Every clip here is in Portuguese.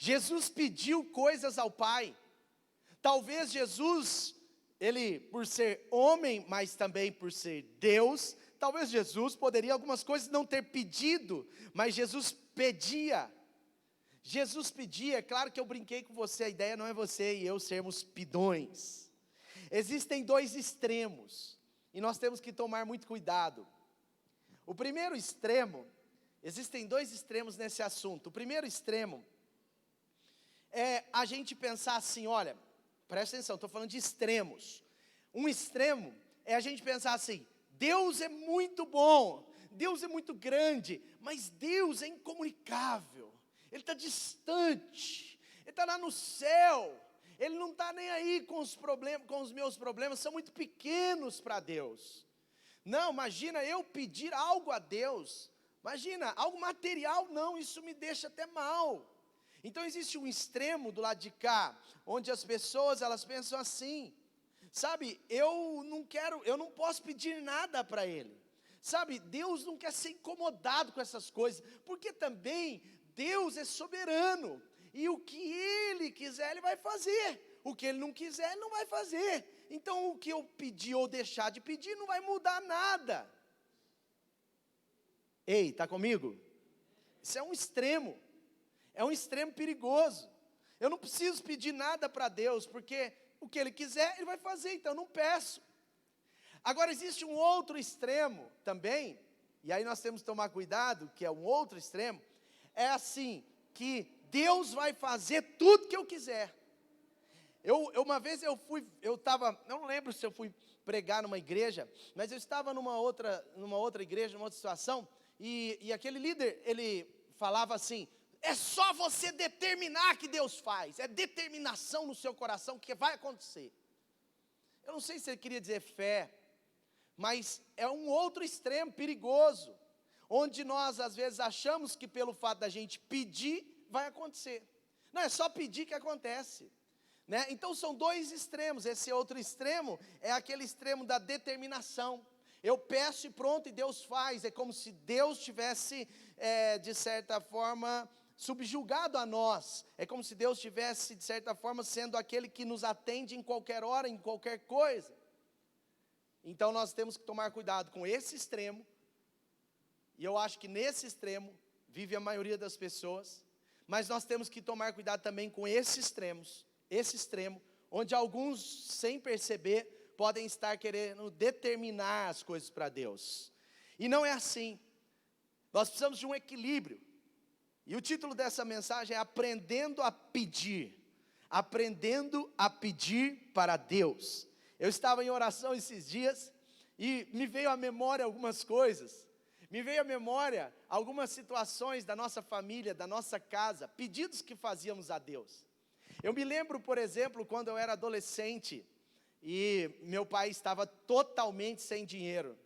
Jesus pediu coisas ao Pai. Talvez Jesus, ele por ser homem, mas também por ser Deus, talvez Jesus poderia algumas coisas não ter pedido, mas Jesus pedia. Jesus pedia, é claro que eu brinquei com você, a ideia não é você e eu sermos pidões. Existem dois extremos, e nós temos que tomar muito cuidado. O primeiro extremo, existem dois extremos nesse assunto. O primeiro extremo é a gente pensar assim, olha, presta atenção, estou falando de extremos. Um extremo é a gente pensar assim, Deus é muito bom, Deus é muito grande, mas Deus é incomunicável, Ele está distante, Ele está lá no céu, Ele não está nem aí com os problemas, com os meus problemas, são muito pequenos para Deus. Não, imagina eu pedir algo a Deus, imagina, algo material, não, isso me deixa até mal. Então existe um extremo do lado de cá, onde as pessoas, elas pensam assim, sabe, eu não posso pedir nada para Ele, sabe, Deus não quer ser incomodado com essas coisas, porque também Deus é soberano, e o que Ele quiser, Ele vai fazer, o que Ele não quiser, Ele não vai fazer, então o que eu pedir ou deixar de pedir, não vai mudar nada. Ei, está comigo? Isso é um extremo perigoso. Eu não preciso pedir nada para Deus, porque o que Ele quiser, Ele vai fazer, então eu não peço. Agora existe um outro extremo também, e aí nós temos que tomar cuidado, que é um outro extremo, é assim, que Deus vai fazer tudo que eu quiser. Uma vez eu não lembro se eu fui pregar numa igreja, mas eu estava numa outra igreja, numa outra situação, e aquele líder, ele falava assim, é só você determinar que Deus faz, é determinação no seu coração que vai acontecer. Eu não sei se ele queria dizer fé, mas é um outro extremo perigoso, onde nós às vezes achamos que pelo fato da gente pedir, vai acontecer. Não, é só pedir que acontece, né? Então são dois extremos. Esse outro extremo é aquele extremo da determinação. Eu peço e pronto, e Deus faz. É como se Deus tivesse, de certa forma, subjugado a nós. É como se Deus tivesse, de certa forma, sendo aquele que nos atende em qualquer hora, em qualquer coisa. Então nós temos que tomar cuidado com esse extremo. E eu acho que nesse extremo vive a maioria das pessoas. Mas nós temos que tomar cuidado também com esse extremo, onde alguns, sem perceber, podem estar querendo determinar as coisas para Deus. E não é assim. Nós precisamos de um equilíbrio. E o título dessa mensagem é Aprendendo a Pedir. Aprendendo a pedir para Deus. Eu estava em oração esses dias e me veio à memória algumas coisas. Me veio à memória algumas situações da nossa família, da nossa casa, pedidos que fazíamos a Deus. Eu me lembro, por exemplo, quando eu era adolescente e meu pai estava totalmente sem dinheiro.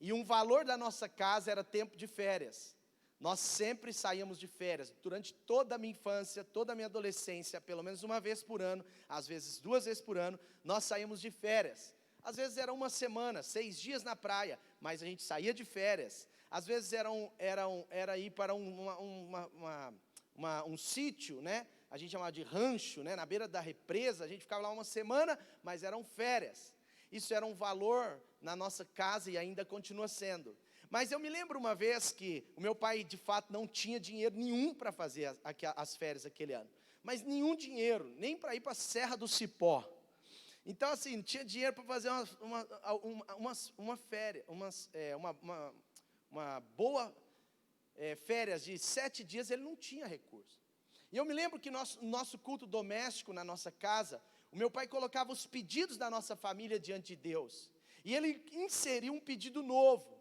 E um valor da nossa casa era tempo de férias. Nós sempre saíamos de férias, durante toda a minha infância, toda a minha adolescência, pelo menos uma vez por ano, às vezes 2 vezes por ano, nós saímos de férias. Às vezes era uma semana, 6 dias na praia, mas a gente saía de férias. Às vezes era ir para um sítio, né? A gente chamava de rancho, né? Na beira da represa, a gente ficava lá uma semana, mas eram férias. Isso era um valor na nossa casa e ainda continua sendo. Mas eu me lembro uma vez que o meu pai, de fato, não tinha dinheiro nenhum para fazer as férias aquele ano. Mas nenhum dinheiro, nem para ir para a Serra do Cipó. Então, assim, não tinha dinheiro para fazer uma férias, uma boa férias de 7 dias, ele não tinha recurso. E eu me lembro que nosso culto doméstico na nossa casa, o meu pai colocava os pedidos da nossa família diante de Deus. E ele inseriu um pedido novo.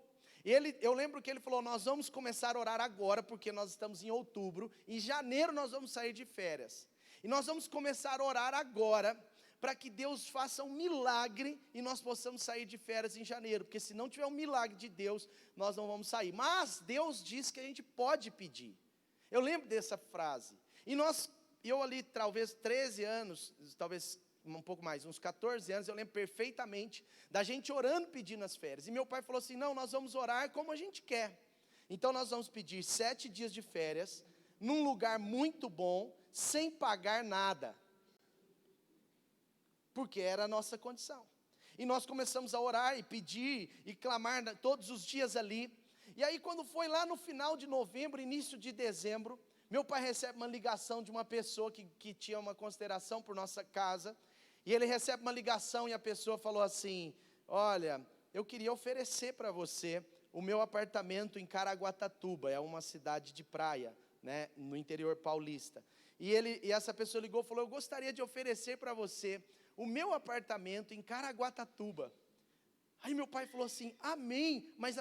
Eu lembro que ele falou, nós vamos começar a orar agora, porque nós estamos em outubro, em janeiro nós vamos sair de férias. E nós vamos começar a orar agora, para que Deus faça um milagre e nós possamos sair de férias em janeiro, porque se não tiver um milagre de Deus, nós não vamos sair. Mas Deus diz que a gente pode pedir. Eu lembro dessa frase. E eu ali, talvez 13 anos, talvez um pouco mais, uns 14 anos, eu lembro perfeitamente da gente orando, pedindo as férias. E meu pai falou assim, não, nós vamos orar como a gente quer. Então nós vamos pedir 7 dias de férias, num lugar muito bom, sem pagar nada. Porque era a nossa condição. E nós começamos a orar e pedir e clamar todos os dias ali. E aí quando foi lá no final de novembro, início de dezembro, meu pai recebe uma ligação de uma pessoa que tinha uma consideração por nossa casa. E ele recebe uma ligação e a pessoa falou assim: olha, eu queria oferecer para você o meu apartamento em Caraguatatuba, é uma cidade de praia, né, no interior paulista. E essa pessoa ligou e falou: eu gostaria de oferecer para você o meu apartamento em Caraguatatuba. Aí meu pai falou assim: amém, mas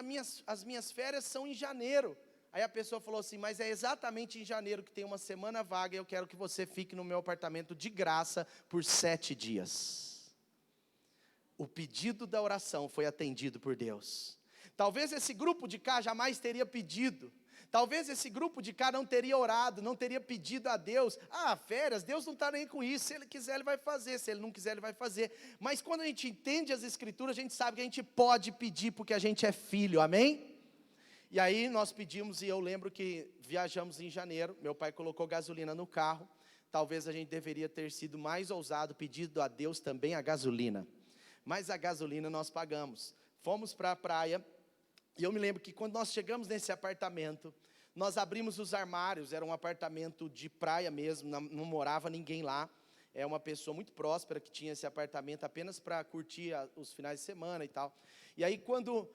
as minhas férias são em janeiro. Aí a pessoa falou assim: mas é exatamente em janeiro que tem uma semana vaga e eu quero que você fique no meu apartamento de graça por 7 dias. O pedido da oração foi atendido por Deus. Talvez esse grupo de cá jamais teria pedido. Talvez esse grupo de cá não teria orado, não teria pedido a Deus: férias, Deus não está nem com isso, se Ele quiser Ele vai fazer, se Ele não quiser Ele vai fazer. Mas quando a gente entende as Escrituras, a gente sabe que a gente pode pedir porque a gente é filho, amém? E aí nós pedimos, e eu lembro que viajamos em janeiro, meu pai colocou gasolina no carro. Talvez a gente deveria ter sido mais ousado, pedido a Deus também a gasolina. Mas a gasolina nós pagamos. Fomos para a praia. E eu me lembro que quando nós chegamos nesse apartamento, nós abrimos os armários, era um apartamento de praia mesmo, não morava ninguém lá. É uma pessoa muito próspera que tinha esse apartamento apenas para curtir os finais de semana e tal. E aí quando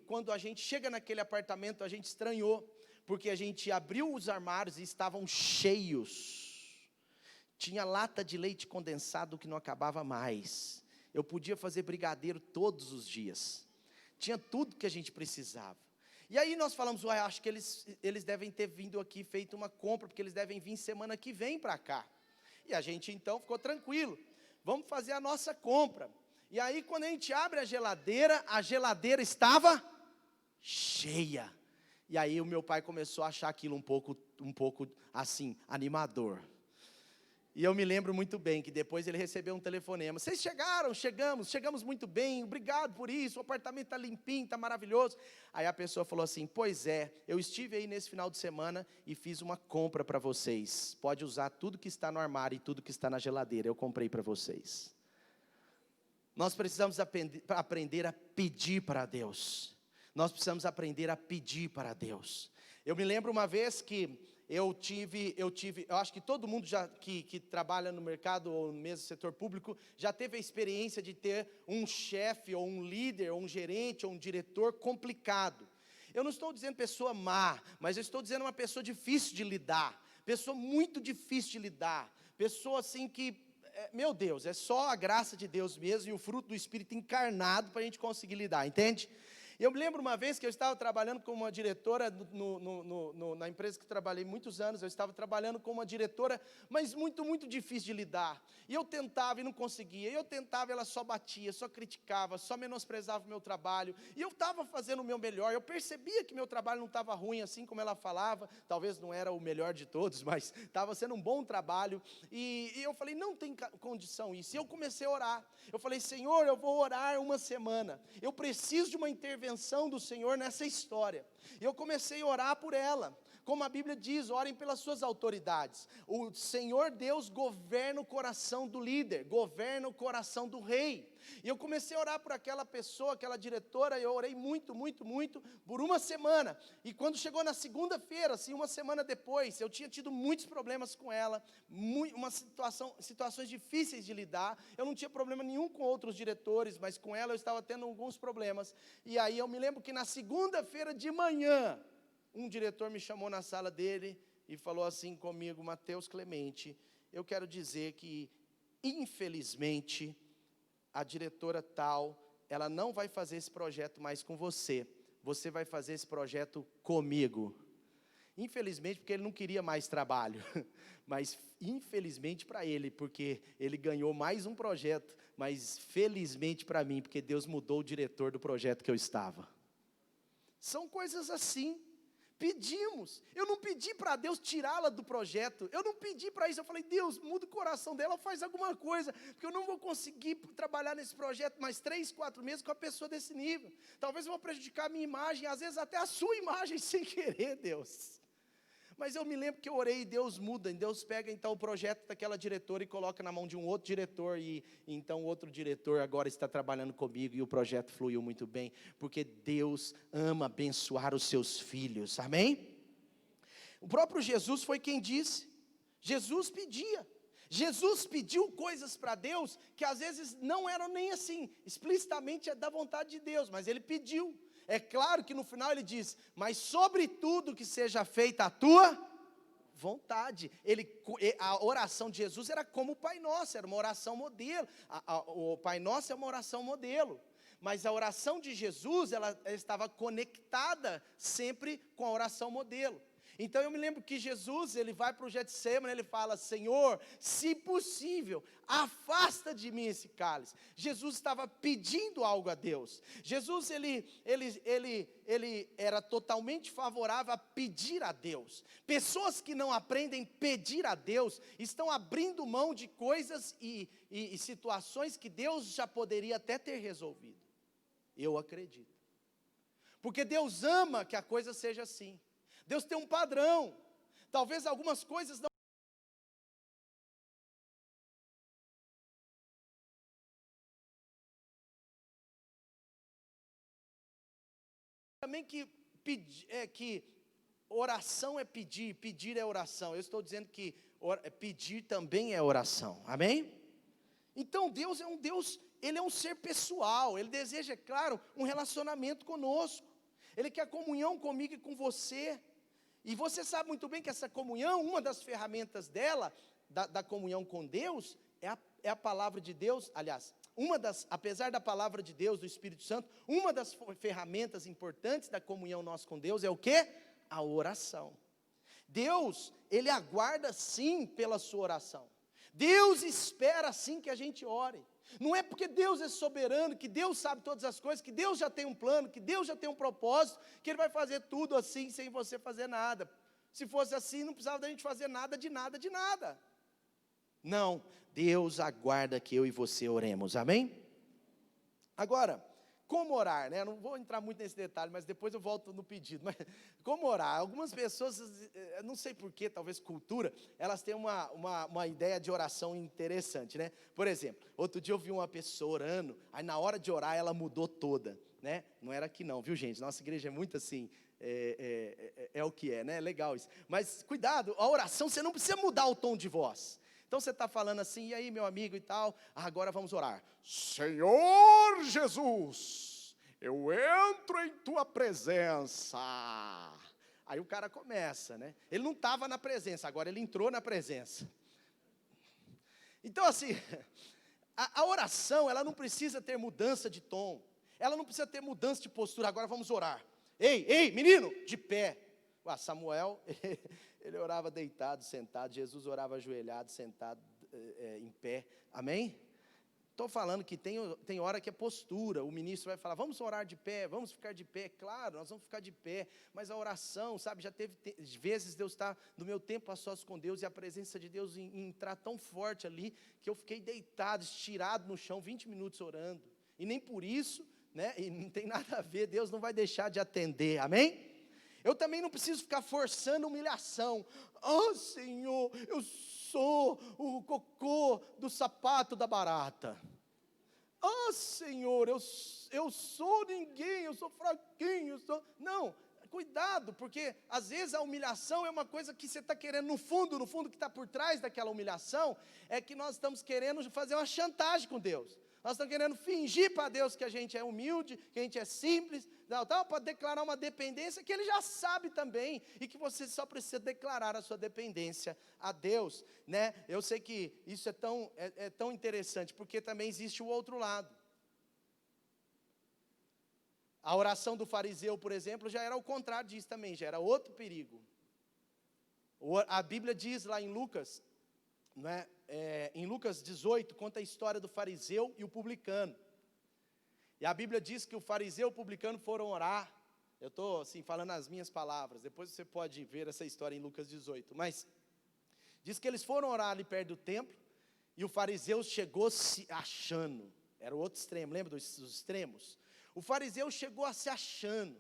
quando a gente chega naquele apartamento, a gente estranhou, porque a gente abriu os armários e estavam cheios. Tinha lata de leite condensado que não acabava mais. Eu podia fazer brigadeiro todos os dias. Tinha tudo que a gente precisava. E aí nós falamos: acho que eles devem ter vindo aqui, feito uma compra, porque eles devem vir semana que vem para cá. E a gente então ficou tranquilo, vamos fazer a nossa compra. E aí quando a gente abre a geladeira estava cheia. E aí o meu pai começou a achar aquilo um pouco assim, animador. E eu me lembro muito bem que depois ele recebeu um telefonema: vocês chegaram? Chegamos muito bem, obrigado por isso, o apartamento está limpinho, está maravilhoso. Aí a pessoa falou assim: pois é, eu estive aí nesse final de semana e fiz uma compra para vocês, pode usar tudo que está no armário e tudo que está na geladeira, eu comprei para vocês. Nós precisamos aprender a pedir para Deus. Nós precisamos aprender a pedir para Deus. Eu me lembro uma vez que eu acho que todo mundo que trabalha no mercado ou no mesmo setor público já teve a experiência de ter um chefe ou um líder ou um gerente ou um diretor complicado. Eu não estou dizendo pessoa má, mas eu estou dizendo uma pessoa difícil de lidar, pessoa muito difícil de lidar, pessoa assim que, meu Deus, é só a graça de Deus mesmo e o fruto do Espírito encarnado para a gente conseguir lidar, entende? Eu me lembro uma vez que eu estava trabalhando com uma diretora, na empresa que trabalhei muitos anos, eu estava trabalhando com uma diretora, mas muito, muito difícil de lidar. E eu tentava e não conseguia, eu tentava e ela só batia, só criticava, só menosprezava o meu trabalho. E eu estava fazendo o meu melhor, eu percebia que meu trabalho não estava ruim, assim como ela falava, talvez não era o melhor de todos, mas estava sendo um bom trabalho. E eu falei: não tem condição isso. E eu comecei a orar, eu falei: Senhor, eu vou orar uma semana, eu preciso de uma intervenção do Senhor nessa história. E eu comecei a orar por ela, como a Bíblia diz: orem pelas suas autoridades. O Senhor Deus governa o coração do líder, governa o coração do rei. E eu comecei a orar por aquela pessoa, aquela diretora, e eu orei muito, muito, muito, por uma semana. E quando chegou na segunda-feira, assim, uma semana depois, eu tinha tido muitos problemas com ela, situações difíceis de lidar. Eu não tinha problema nenhum com outros diretores, mas com ela eu estava tendo alguns problemas. E aí eu me lembro que na segunda-feira de manhã, um diretor me chamou na sala dele e falou assim comigo: Mateus Clemente, eu quero dizer que, infelizmente, a diretora tal, ela não vai fazer esse projeto mais com você, você vai fazer esse projeto comigo. Infelizmente, porque ele não queria mais trabalho, mas infelizmente para ele, porque ele ganhou mais um projeto, mas felizmente para mim, porque Deus mudou o diretor do projeto que eu estava. São coisas assim. Pedimos. Eu não pedi para Deus tirá-la do projeto, eu não pedi para isso. Eu falei: Deus, muda o coração dela, faz alguma coisa, porque eu não vou conseguir trabalhar nesse projeto mais 3, 4 meses com a pessoa desse nível. Talvez eu vou prejudicar a minha imagem, às vezes até a sua imagem sem querer, Deus. Mas eu me lembro que eu orei e Deus muda, e Deus pega então o projeto daquela diretora e coloca na mão de um outro diretor, e então o outro diretor agora está trabalhando comigo, e o projeto fluiu muito bem, porque Deus ama abençoar os seus filhos, amém? O próprio Jesus foi quem disse, Jesus pediu coisas para Deus, que às vezes não eram nem assim, explicitamente da vontade de Deus, mas ele pediu. É claro que no final ele diz, mas sobretudo que seja feita a tua vontade. A oração de Jesus era como o Pai Nosso, era uma oração modelo. O Pai Nosso é uma oração modelo. Mas a oração de Jesus, ela estava conectada sempre com a oração modelo. Então eu me lembro que Jesus, ele vai para o Getsemane, ele fala, Senhor, se possível, afasta de mim esse cálice. Jesus estava pedindo algo a Deus. Jesus, ele era totalmente favorável a pedir a Deus. Pessoas que não aprendem a pedir a Deus, estão abrindo mão de coisas e situações que Deus já poderia até ter resolvido. Eu acredito. Porque Deus ama que a coisa seja assim. Deus tem um padrão, talvez algumas coisas não. Também que oração é pedir, pedir é oração. Eu estou dizendo que pedir também é oração, amém? Então Deus é um Deus, Ele é um ser pessoal, Ele deseja, é claro, um relacionamento conosco, Ele quer comunhão comigo e com você. E você sabe muito bem que essa comunhão, uma das ferramentas dela, da comunhão com Deus, é a palavra de Deus. Aliás, apesar da palavra de Deus, do Espírito Santo, uma das ferramentas importantes da comunhão nossa com Deus é o quê? A oração. Deus, Ele aguarda sim pela sua oração. Deus espera sim que a gente ore. Não é porque Deus é soberano, que Deus sabe todas as coisas, que Deus já tem um plano, que Deus já tem um propósito, que Ele vai fazer tudo assim, sem você fazer nada. Se fosse assim, não precisava da gente fazer nada de nada de nada. Não, Deus aguarda que eu e você oremos, amém? Agora, como orar, né? Eu não vou entrar muito nesse detalhe, mas depois eu volto no pedido. Mas como orar? Algumas pessoas, não sei porquê, talvez cultura, elas têm uma ideia de oração interessante, né? Por exemplo, outro dia eu vi uma pessoa orando, aí na hora de orar ela mudou toda, né? Não era aqui não, viu gente? Nossa igreja é muito assim, é o que é, né? Legal isso. Mas cuidado, a oração você não precisa mudar o tom de voz. Então você está falando assim, e aí meu amigo e tal, agora vamos orar. Senhor Jesus, eu entro em tua presença. Aí o cara começa, né? Ele não estava na presença, agora ele entrou na presença. Então assim, a oração, ela não precisa ter mudança de tom, ela não precisa ter mudança de postura, agora vamos orar. Ei, menino, de pé. Samuel, ele orava deitado, sentado, Jesus orava ajoelhado, sentado, em pé, amém? Estou falando que tem hora que é postura, o ministro vai falar, vamos orar de pé, vamos ficar de pé, claro, nós vamos ficar de pé, mas a oração, sabe, já teve vezes Deus está, no meu tempo a sós com Deus, e a presença de Deus entrar tão forte ali, que eu fiquei deitado, estirado no chão, 20 minutos orando, e nem por isso, né, e não tem nada a ver, Deus não vai deixar de atender, amém? Eu também não preciso ficar forçando humilhação. Senhor, eu sou o cocô do sapato da barata. Senhor, eu sou ninguém, eu sou fraquinho. Não, cuidado, porque às vezes a humilhação é uma coisa que você está querendo, no fundo que está por trás daquela humilhação, é que nós estamos querendo fazer uma chantagem com Deus. Nós estamos querendo fingir para Deus que a gente é humilde, que a gente é simples, para declarar uma dependência que Ele já sabe também, e que você só precisa declarar a sua dependência a Deus, né? Eu sei que isso é tão interessante, porque também existe o outro lado. A oração do fariseu, por exemplo, já era o contrário disso também, já era outro perigo. A Bíblia diz lá em Lucas, né, em Lucas 18, conta a história do fariseu e o publicano. E a Bíblia diz que o fariseu e o publicano foram orar. Eu estou assim, falando as minhas palavras, depois você pode ver essa história em Lucas 18. Mas diz que eles foram orar ali perto do templo, e o fariseu chegou se achando. Era o outro extremo, lembra dos extremos? O fariseu chegou a se achando.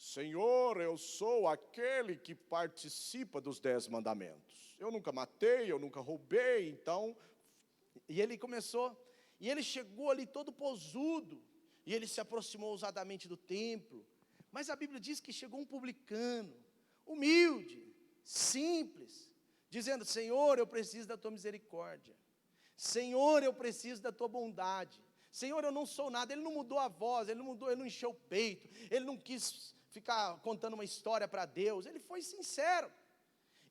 Senhor, eu sou aquele que participa dos 10 mandamentos. Eu nunca matei, eu nunca roubei, então... E ele começou, e ele chegou ali todo posudo, e ele se aproximou ousadamente do templo. Mas a Bíblia diz que chegou um publicano, humilde, simples, dizendo: Senhor, eu preciso da tua misericórdia. Senhor, eu preciso da tua bondade. Senhor, eu não sou nada. Ele não mudou a voz, ele não encheu o peito, ele não quis ficar contando uma história para Deus, ele foi sincero.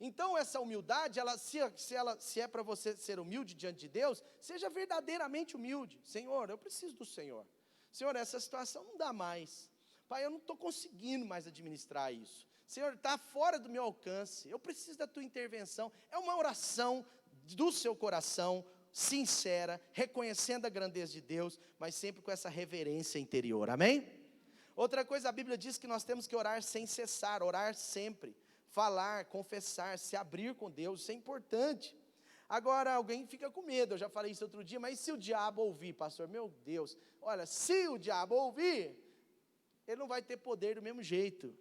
Então essa humildade, se é para você ser humilde diante de Deus, seja verdadeiramente humilde. Senhor, eu preciso do Senhor. Senhor, essa situação não dá mais. Pai, eu não estou conseguindo mais administrar isso. Senhor, está fora do meu alcance, eu preciso da tua intervenção. É uma oração do seu coração, sincera, reconhecendo a grandeza de Deus, mas sempre com essa reverência interior, amém? Outra coisa, a Bíblia diz que nós temos que orar sem cessar, orar sempre, falar, confessar, se abrir com Deus, isso é importante. Agora, alguém fica com medo, eu já falei isso outro dia, mas se o diabo ouvir, pastor, meu Deus, olha, se o diabo ouvir, ele não vai ter poder do mesmo jeito.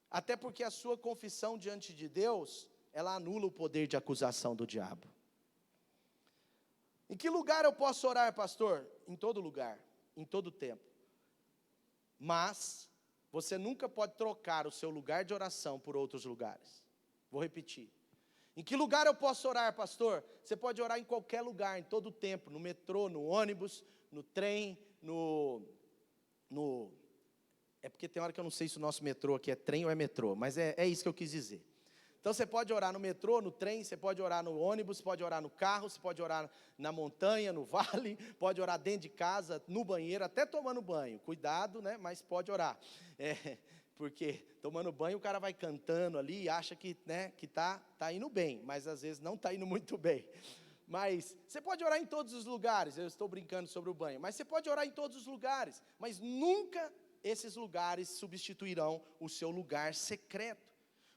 Até porque a sua confissão diante de Deus, ela anula o poder de acusação do diabo. Em que lugar eu posso orar, pastor? Em todo lugar, em todo tempo. Mas você nunca pode trocar o seu lugar de oração por outros lugares. Vou repetir. Em que lugar eu posso orar, pastor? Você pode orar em qualquer lugar, em todo tempo, no metrô, no ônibus, no trem, é porque tem hora que eu não sei se o nosso metrô aqui é trem ou é metrô, mas é isso que eu quis dizer. Então você pode orar no metrô, no trem, você pode orar no ônibus, pode orar no carro, você pode orar na montanha, no vale, pode orar dentro de casa, no banheiro, até tomando banho. Cuidado, né? Mas pode orar. Porque tomando banho o cara vai cantando ali e acha que, né, que tá indo bem, mas às vezes não está indo muito bem. Mas você pode orar em todos os lugares, eu estou brincando sobre o banho, mas você pode orar em todos os lugares, mas nunca esses lugares substituirão o seu lugar secreto.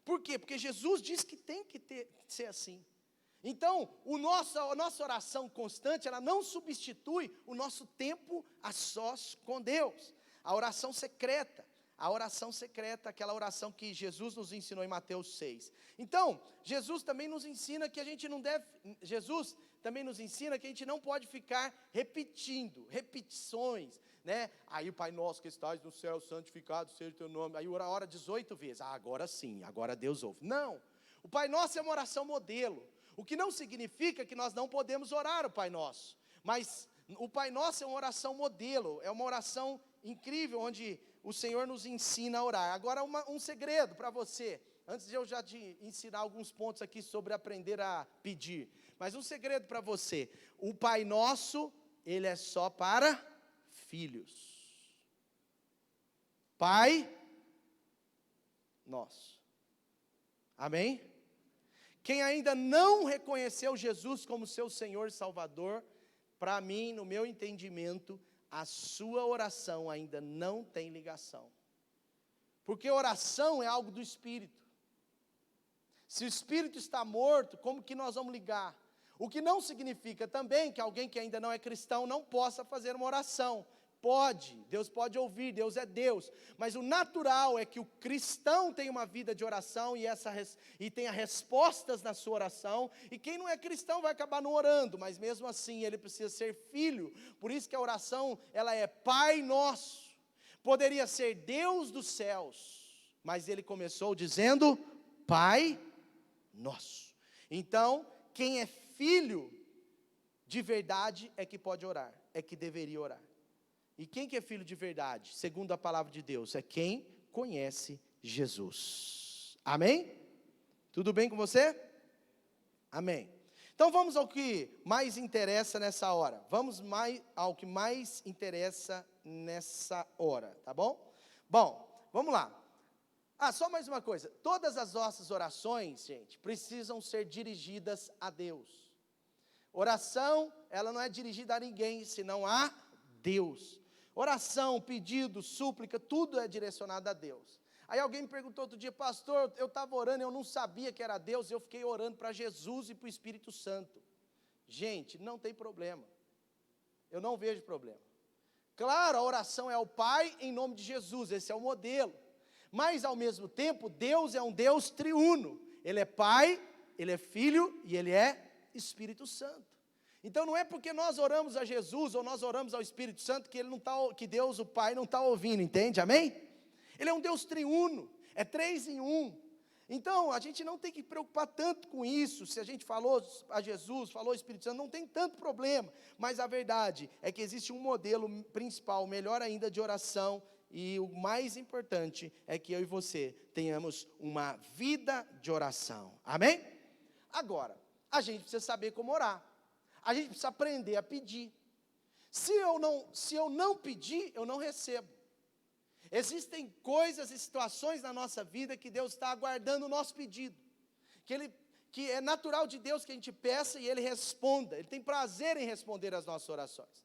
Por quê? Porque Jesus diz que tem que ser assim. Então, a nossa oração constante, ela não substitui o nosso tempo a sós com Deus. A oração secreta, aquela oração que Jesus nos ensinou em Mateus 6. Então, Jesus também nos ensina que a gente não pode ficar repetições, né? Aí o Pai Nosso que estás no céu, santificado seja o teu nome. Aí ora 18 vezes. Agora sim, agora Deus ouve. Não, o Pai Nosso é uma oração modelo. O que não significa que nós não podemos orar o Pai Nosso. Mas o Pai Nosso é uma oração modelo, é uma oração incrível, onde o Senhor nos ensina a orar. Agora um segredo para você, antes de eu já te ensinar alguns pontos aqui sobre aprender a pedir. Mas um segredo para você, o Pai Nosso, ele é só para filhos. Pai Nosso. Amém? Quem ainda não reconheceu Jesus como seu Senhor e Salvador, para mim, no meu entendimento, a sua oração ainda não tem ligação. Porque oração é algo do Espírito. Se o Espírito está morto, como que nós vamos ligar? O que não significa também que alguém que ainda não é cristão não possa fazer uma oração. Pode, Deus pode ouvir, Deus é Deus, mas o natural é que o cristão tenha uma vida de oração e tenha respostas na sua oração, e quem não é cristão vai acabar não orando, mas mesmo assim ele precisa ser filho. Por isso que a oração, ela é Pai Nosso. Poderia ser Deus dos céus, mas ele começou dizendo Pai Nosso. Então, quem é filho de verdade é que pode orar, é que deveria orar. E quem que é filho de verdade, segundo a palavra de Deus? É quem conhece Jesus. Amém? Tudo bem com você? Amém. Então vamos ao que mais interessa nessa hora. Ao que mais interessa nessa hora, tá bom? Bom, vamos lá. Só mais uma coisa. Todas as nossas orações, gente, precisam ser dirigidas a Deus. Oração, ela não é dirigida a ninguém, senão a Deus. Oração, pedido, súplica, tudo é direcionado a Deus. Aí alguém me perguntou outro dia, pastor, eu estava orando, eu não sabia que era Deus, eu fiquei orando para Jesus e para o Espírito Santo. Gente, não tem problema. Eu não vejo problema. Claro, a oração é ao Pai em nome de Jesus, esse é o modelo. Mas ao mesmo tempo, Deus é um Deus triuno. Ele é Pai, Ele é Filho e Ele é Espírito Santo. Então não é porque nós oramos a Jesus ou nós oramos ao Espírito Santo que, que Deus, o Pai, não está ouvindo, entende? Amém? Ele é um Deus triuno, é 3 em 1. Então, a gente não tem que preocupar tanto com isso. Se a gente falou a Jesus, falou ao Espírito Santo, não tem tanto problema. Mas a verdade é que existe um modelo principal, melhor ainda, de oração. E o mais importante é que eu e você tenhamos uma vida de oração. Amém? Agora, a gente precisa saber como orar. A gente precisa aprender a pedir. Se eu não pedir, eu não recebo. Existem coisas e situações na nossa vida que Deus está aguardando o nosso pedido. Que é natural de Deus que a gente peça e Ele responda. Ele tem prazer em responder as nossas orações.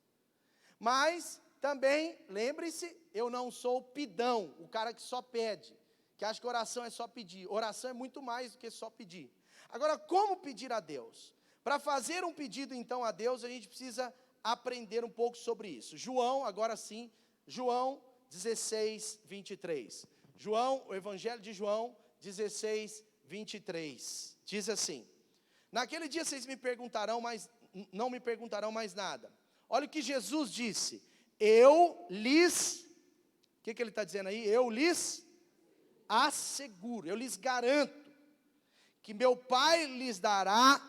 Mas também, lembre-se, eu não sou o pidão, o cara que só pede, que acha que oração é só pedir. Oração é muito mais do que só pedir. Agora, como pedir a Deus? Para fazer um pedido então a Deus, a gente precisa aprender um pouco sobre isso. João, agora sim, João 16, 23. João, o Evangelho de João 16, 23. Diz assim: naquele dia vocês me perguntarão, mas não me perguntarão mais nada. Olha o que Jesus disse: eu lhes, o que ele está dizendo aí? Eu lhes asseguro, eu lhes garanto, que meu Pai lhes dará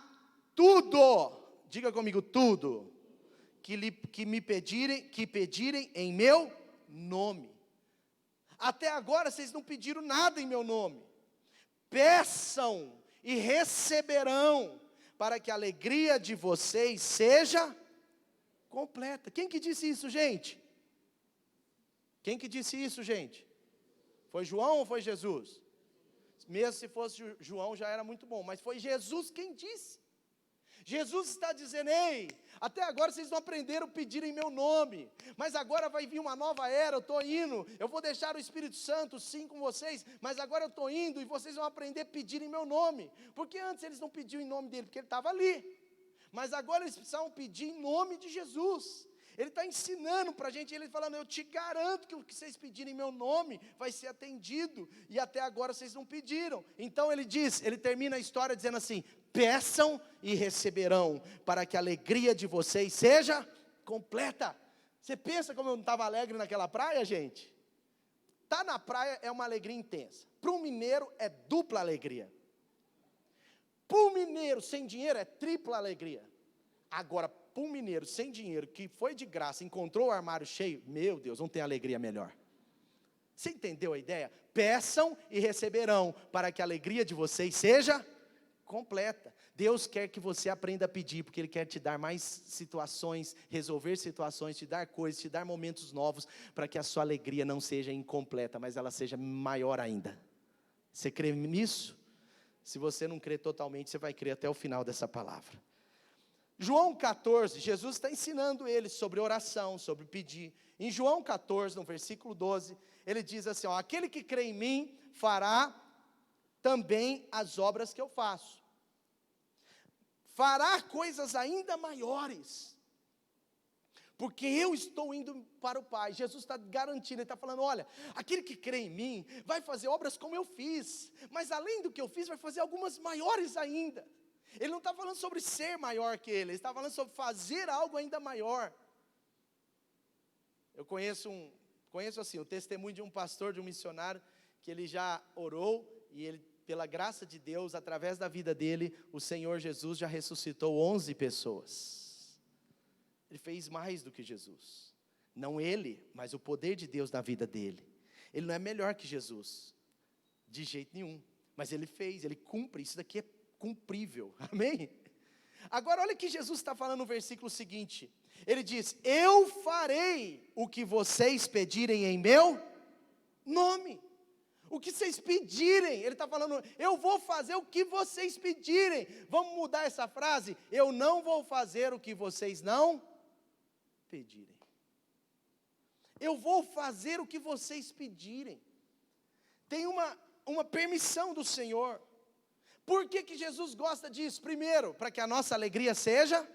tudo, diga comigo, tudo, que me pedirem em meu nome. Até agora vocês não pediram nada em meu nome. Peçam e receberão, para que a alegria de vocês seja completa. Quem que disse isso, gente? Quem que disse isso, gente? Foi João ou foi Jesus? Mesmo se fosse João já era muito bom, mas foi Jesus quem disse. Jesus está dizendo: ei, até agora vocês não aprenderam a pedir em meu nome, mas agora vai vir uma nova era, eu estou indo, eu vou deixar o Espírito Santo sim com vocês, mas agora eu estou indo e vocês vão aprender a pedir em meu nome, porque antes eles não pediam em nome dele, porque ele estava ali, mas agora eles precisavam pedir em nome de Jesus. Ele está ensinando para a gente, ele falando: eu te garanto que o que vocês pedirem em meu nome vai ser atendido, e até agora vocês não pediram. Então ele diz, ele termina a história dizendo assim: peçam e receberão, para que a alegria de vocês seja completa. Você pensa como eu não estava alegre naquela praia, gente? Estar na praia é uma alegria intensa. Para um mineiro é dupla alegria. Para um mineiro sem dinheiro é tripla alegria. Agora, para um mineiro sem dinheiro, que foi de graça, encontrou o armário cheio, meu Deus, não tem alegria melhor. Você entendeu a ideia? Peçam e receberão, para que a alegria de vocês seja completa. Deus quer que você aprenda a pedir, porque Ele quer te dar mais situações, resolver situações, te dar coisas, te dar momentos novos, para que a sua alegria não seja incompleta, mas ela seja maior ainda. Você crê nisso? Se você não crê totalmente, você vai crer até o final dessa palavra. João 14, Jesus está ensinando eles sobre oração, sobre pedir. Em João 14, no versículo 12, ele diz assim: ó, aquele que crê em mim fará também as obras que eu faço. Fará coisas ainda maiores, porque eu estou indo para o Pai. Jesus está garantindo, Ele está falando: olha, aquele que crê em mim vai fazer obras como eu fiz, mas além do que eu fiz, vai fazer algumas maiores ainda. Ele não está falando sobre ser maior que Ele está falando sobre fazer algo ainda maior. Eu conheço assim, o testemunho de um pastor, de um missionário, que ele já orou, e ele, pela graça de Deus, através da vida dele, o Senhor Jesus já ressuscitou 11 pessoas. Ele fez mais do que Jesus. Não ele, mas o poder de Deus na vida dele. Ele não é melhor que Jesus, de jeito nenhum, mas ele fez, ele cumpre, isso daqui é cumprível, amém? Agora olha o que Jesus está falando no versículo seguinte, ele diz: eu farei o que vocês pedirem em meu nome. O que vocês pedirem, ele está falando: eu vou fazer o que vocês pedirem. Vamos mudar essa frase: eu não vou fazer o que vocês não pedirem. Eu vou fazer o que vocês pedirem. Tem uma permissão do Senhor. Por que Jesus gosta disso? Primeiro, para que a nossa alegria seja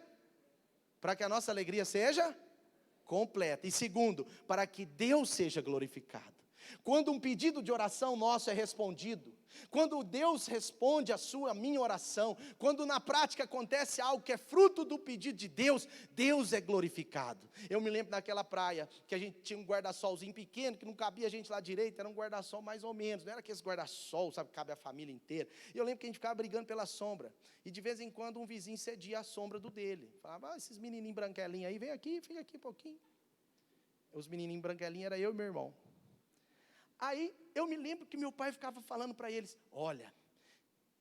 completa. E segundo, para que Deus seja glorificado. Quando um pedido de oração nosso é respondido, quando Deus responde a minha oração, quando na prática acontece algo que é fruto do pedido de Deus, Deus é glorificado. Eu me lembro naquela praia, que a gente tinha um guarda-solzinho pequeno, que não cabia a gente lá direito, era um guarda-sol mais ou menos, não era aqueles guarda-sol, sabe, que cabe a família inteira. E eu lembro que a gente ficava brigando pela sombra, e de vez em quando um vizinho cedia a sombra do dele. Falava, esses menininhos branquelinhos aí, vem aqui, fica aqui um pouquinho. Os menininhos branquelinhos era eu e meu irmão. Aí, eu me lembro que meu pai ficava falando para eles, olha,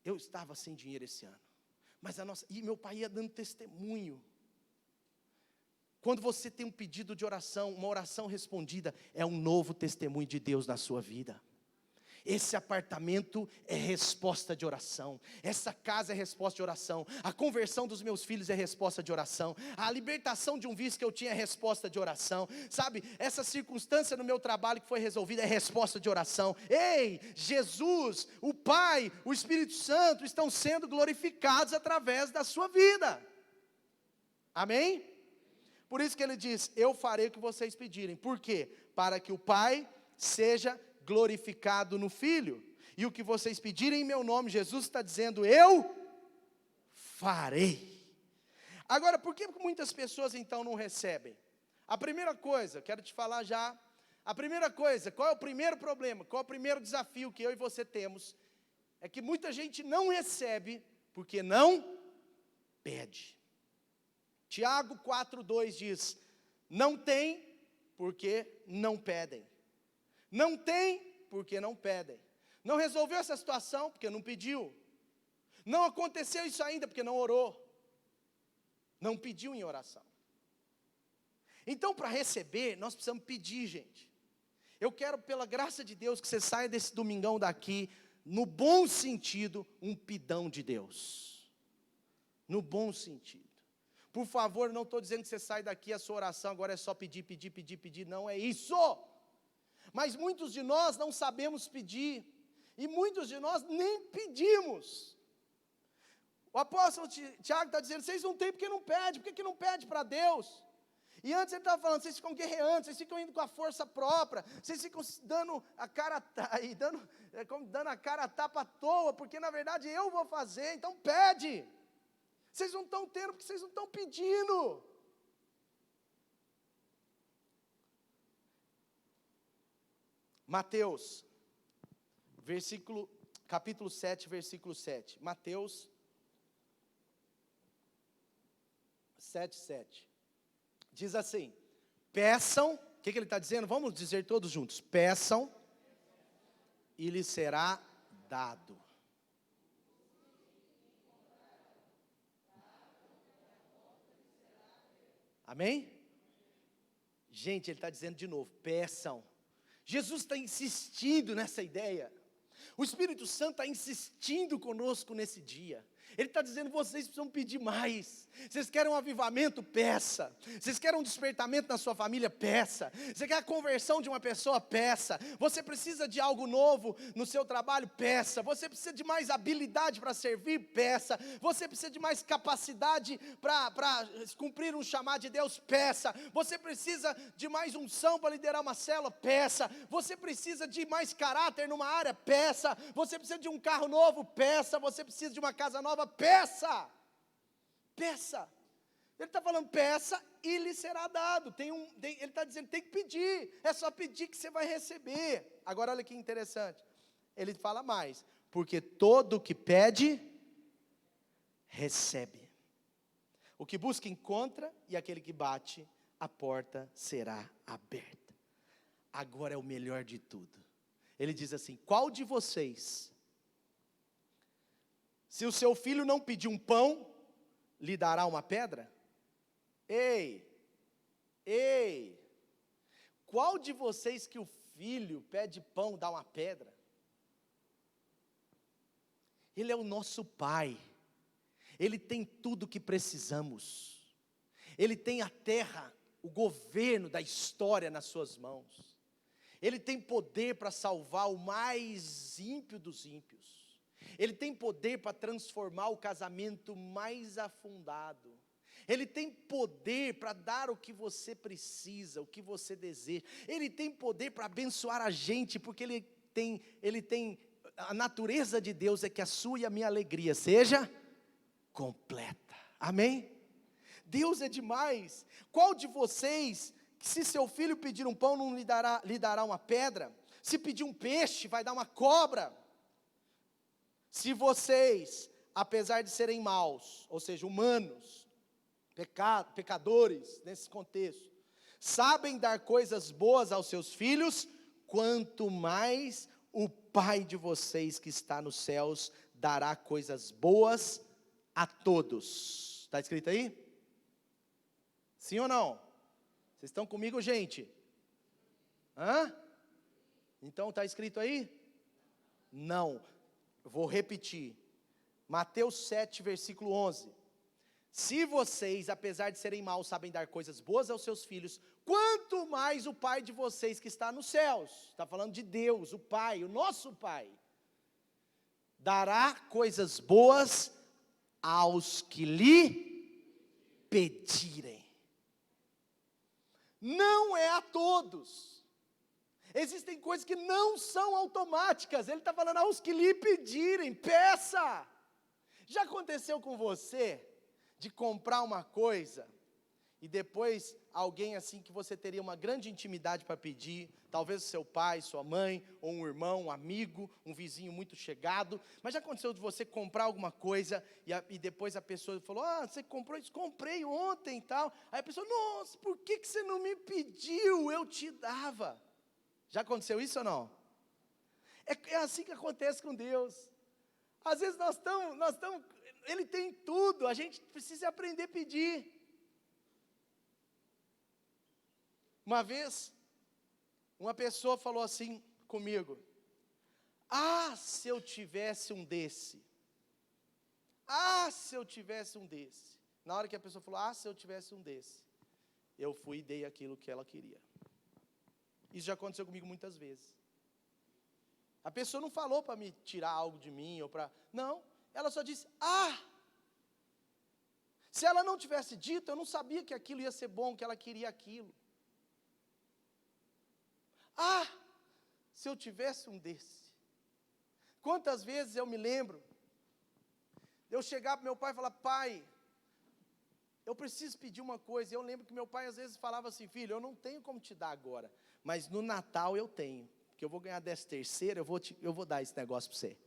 eu estava sem dinheiro esse ano, mas e meu pai ia dando testemunho. Quando você tem um pedido de oração, uma oração respondida, é um novo testemunho de Deus na sua vida. Esse apartamento é resposta de oração, essa casa é resposta de oração, a conversão dos meus filhos é resposta de oração, a libertação de um vício que eu tinha é resposta de oração, sabe, essa circunstância no meu trabalho que foi resolvida é resposta de oração. Ei, Jesus, o Pai, o Espírito Santo estão sendo glorificados através da sua vida, amém? Por isso que ele diz, eu farei o que vocês pedirem, por quê? Para que o Pai seja glorificado no Filho, e o que vocês pedirem em meu nome, Jesus está dizendo, eu farei. Agora, por que muitas pessoas então não recebem? A primeira coisa, quero te falar já, a primeira coisa, qual é o primeiro problema, qual é o primeiro desafio que eu e você temos, é que muita gente não recebe, porque não pede. Tiago 4,2 diz, não tem, porque não pedem. Não tem, porque não pedem. Não resolveu essa situação, porque não pediu. Não aconteceu isso ainda, porque não orou. Não pediu em oração. Então, para receber, nós precisamos pedir, gente. Eu quero, pela graça de Deus, que você saia desse domingão daqui, no bom sentido, um pidão de Deus. No bom sentido. Por favor, não estou dizendo que você sai daqui, a sua oração agora é só pedir, pedir, pedir, pedir. Não é isso. Mas muitos de nós não sabemos pedir, e muitos de nós nem pedimos. O apóstolo Tiago está dizendo, vocês não têm porque não pedem, por que não pede para Deus? E antes ele estava falando, vocês ficam guerreando, vocês ficam indo com a força própria, vocês ficam dando a cara a tapa à toa, porque na verdade eu vou fazer, então pede. Vocês não estão tendo porque vocês não estão pedindo. Mateus, capítulo 7, versículo 7. Mateus 7, 7. Diz assim, peçam, o que ele está dizendo? Vamos dizer todos juntos, peçam e lhes será dado. Amém? Gente, ele está dizendo de novo, peçam. Jesus está insistindo nessa ideia. O Espírito Santo está insistindo conosco nesse dia. Ele está dizendo, vocês precisam pedir mais. Vocês querem um avivamento? Peça. Vocês querem um despertamento na sua família? Peça. Você quer a conversão de uma pessoa? Peça. Você precisa de algo novo no seu trabalho? Peça. Você precisa de mais habilidade para servir? Peça. Você precisa de mais capacidade para cumprir um chamado de Deus? Peça. Você precisa de mais unção para liderar uma célula? Peça. Você precisa de mais caráter numa área? Peça. Você precisa de um carro novo? Peça. Você precisa de uma casa nova? Peça. Peça. Ele está falando, peça e lhe será dado. Ele está dizendo, tem que pedir. É só pedir que você vai receber. Agora olha que interessante. Ele fala mais. Porque todo o que pede, recebe. O que busca, encontra. E aquele que bate, a porta será aberta. Agora é o melhor de tudo. Ele diz assim, qual de vocês, se o seu filho não pedir um pão, lhe dará uma pedra? Ei, qual de vocês que o filho pede pão, dá uma pedra? Ele é o nosso Pai, Ele tem tudo o que precisamos, Ele tem a terra, o governo da história nas suas mãos, Ele tem poder para salvar o mais ímpio dos ímpios, Ele tem poder para transformar o casamento mais afundado, Ele tem poder para dar o que você precisa, o que você deseja. Ele tem poder para abençoar a gente, porque Ele tem, a natureza de Deus é que a sua e a minha alegria seja completa. Amém? Deus é demais. Qual de vocês, se seu filho pedir um pão, não lhe dará uma pedra? Se pedir um peixe, vai dar uma cobra? Se vocês, apesar de serem maus, ou seja, humanos, pecadores, nesse contexto, sabem dar coisas boas aos seus filhos, quanto mais o Pai de vocês que está nos céus dará coisas boas a todos. Está escrito aí? Sim ou não? Vocês estão comigo, gente? Hã? Então está escrito aí? Não. Eu vou repetir. Mateus 7, versículo 11. Se vocês, apesar de serem maus, sabem dar coisas boas aos seus filhos, quanto mais o Pai de vocês que está nos céus, está falando de Deus, o Pai, o nosso Pai, dará coisas boas aos que lhe pedirem. Não é a todos. Existem coisas que não são automáticas. Ele está falando aos que lhe pedirem, peça. Já aconteceu com você de comprar uma coisa e depois alguém assim que você teria uma grande intimidade para pedir, talvez seu pai, sua mãe, ou um irmão, um amigo, um vizinho muito chegado, mas já aconteceu de você comprar alguma coisa e depois a pessoa falou, você comprou isso? Comprei ontem e tal. Aí a pessoa, nossa, por que você não me pediu? Eu te dava. Já aconteceu isso ou não? É assim que acontece com Deus. Às vezes nós estamos, Ele tem tudo, a gente precisa aprender a pedir. Uma vez, uma pessoa falou assim comigo, se eu tivesse um desse. Se eu tivesse um desse. Na hora que a pessoa falou, se eu tivesse um desse, eu fui e dei aquilo que ela queria. Isso já aconteceu comigo muitas vezes. A pessoa não falou para me tirar algo de mim, não, ela só disse, se ela não tivesse dito, eu não sabia que aquilo ia ser bom, que ela queria aquilo. Se eu tivesse um desse. Quantas vezes eu me lembro, de eu chegar para meu pai e falar, pai, eu preciso pedir uma coisa. Eu lembro que meu pai às vezes falava assim, filho, eu não tenho como te dar agora, mas no Natal eu tenho, porque eu vou ganhar 13º, eu vou dar esse negócio para você.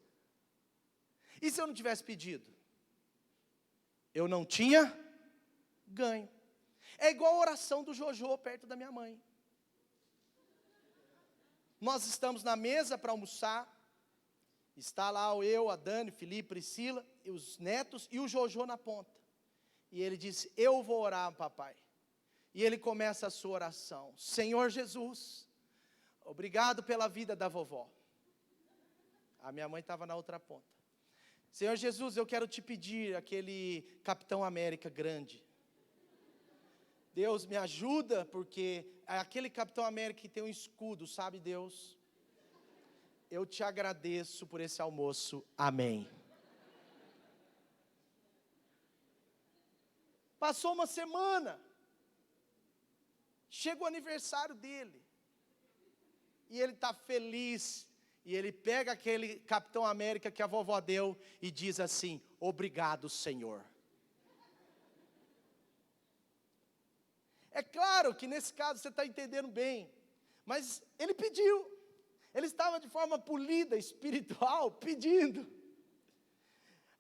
E se eu não tivesse pedido? Eu não tinha ganho. É igual a oração do Jojo perto da minha mãe. Nós estamos na mesa para almoçar, está lá eu, a Dani, Felipe, Priscila, e os netos e o Jojo na ponta. E ele disse, eu vou orar, papai. E ele começa a sua oração, Senhor Jesus, obrigado pela vida da vovó. A minha mãe estava na outra ponta. Senhor Jesus, eu quero te pedir aquele Capitão América grande. Deus, me ajuda, porque aquele Capitão América que tem um escudo, sabe Deus? Eu te agradeço por esse almoço, amém. Passou uma semana, chega o aniversário dele, e ele está feliz, e ele pega aquele Capitão América que a vovó deu, e diz assim, obrigado Senhor. É claro que nesse caso você está entendendo bem, mas ele pediu, ele estava de forma polida, espiritual, pedindo.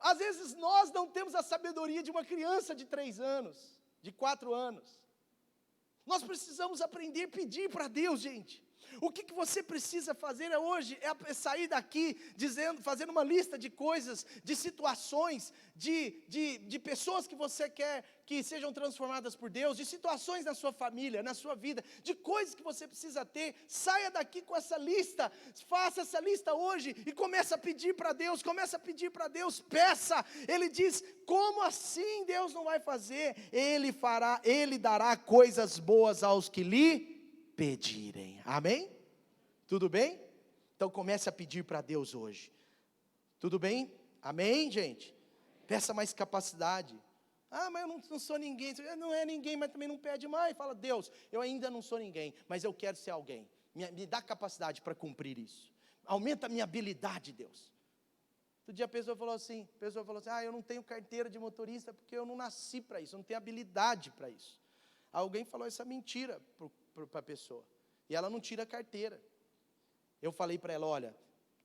Às vezes nós não temos a sabedoria de uma criança de 3 anos, de 4 anos. Nós precisamos aprender a pedir para Deus, gente. O que você precisa fazer hoje é sair daqui fazendo uma lista de coisas, de situações, de pessoas que você quer que sejam transformadas por Deus, de situações na sua família, na sua vida, de coisas que você precisa ter. Saia daqui com essa lista, faça essa lista hoje e comece a pedir para Deus, peça. Ele diz, como assim Deus não vai fazer? Ele dará coisas boas aos que lhe pedirem, amém? Tudo bem? Então comece a pedir para Deus hoje, tudo bem? Amém, gente? Peça mais capacidade, Ah, mas eu não sou ninguém. Não é ninguém, mas também não pede mais. Fala, Deus, eu ainda não sou ninguém, mas eu quero ser alguém. Me dá capacidade para cumprir isso. Aumenta a minha habilidade, Deus. Outro dia a pessoa falou assim, eu não tenho carteira de motorista porque eu não nasci para isso, eu não tenho habilidade para isso. Alguém falou essa mentira para a pessoa. E ela não tira a carteira. Eu falei para ela, olha,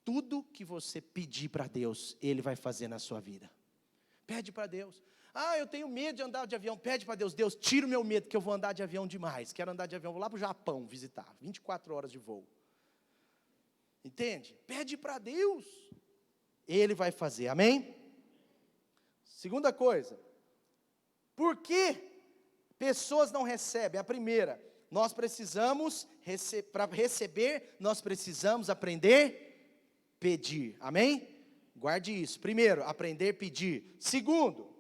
tudo que você pedir para Deus, Ele vai fazer na sua vida. Pede para Deus. Ah, eu tenho medo de andar de avião. Pede para Deus, Deus, tira o meu medo, que eu vou andar de avião demais. Quero andar de avião, vou lá para o Japão visitar. 24 horas de voo. Entende? Pede para Deus. Ele vai fazer, amém? Segunda coisa. Por que pessoas não recebem? A primeira, nós precisamos, para receber, nós precisamos aprender a pedir, amém? Guarde isso. Primeiro, aprender a pedir. Segundo,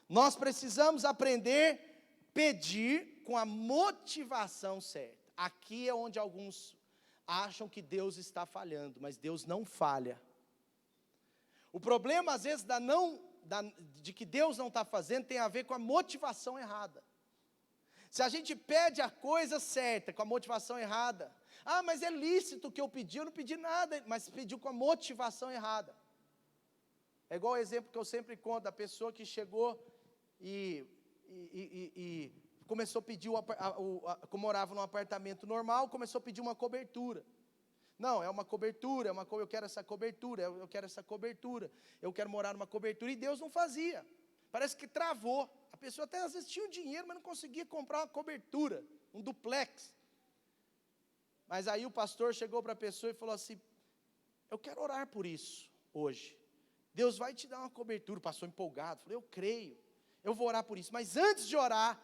nós precisamos aprender a pedir com a motivação certa. Aqui é onde alguns acham que Deus está falhando, mas Deus não falha. O problema, às vezes, de que Deus não está fazendo, tem a ver com a motivação errada. Se a gente pede a coisa certa, com a motivação errada, ah, mas é lícito o que eu pedi, eu não pedi nada, mas pediu com a motivação errada. É igual o exemplo que eu sempre conto, da pessoa que chegou e começou a pedir, como morava num apartamento normal, começou a pedir uma cobertura. Não, é uma cobertura, eu quero essa cobertura, eu quero essa cobertura, eu quero morar numa cobertura, e Deus não fazia, parece que travou, a pessoa até às vezes tinha o dinheiro, mas não conseguia comprar uma cobertura, um duplex. Mas aí o pastor chegou para a pessoa e falou assim, eu quero orar por isso, hoje, Deus vai te dar uma cobertura. O pastor empolgado, falou, eu creio, eu vou orar por isso, mas antes de orar,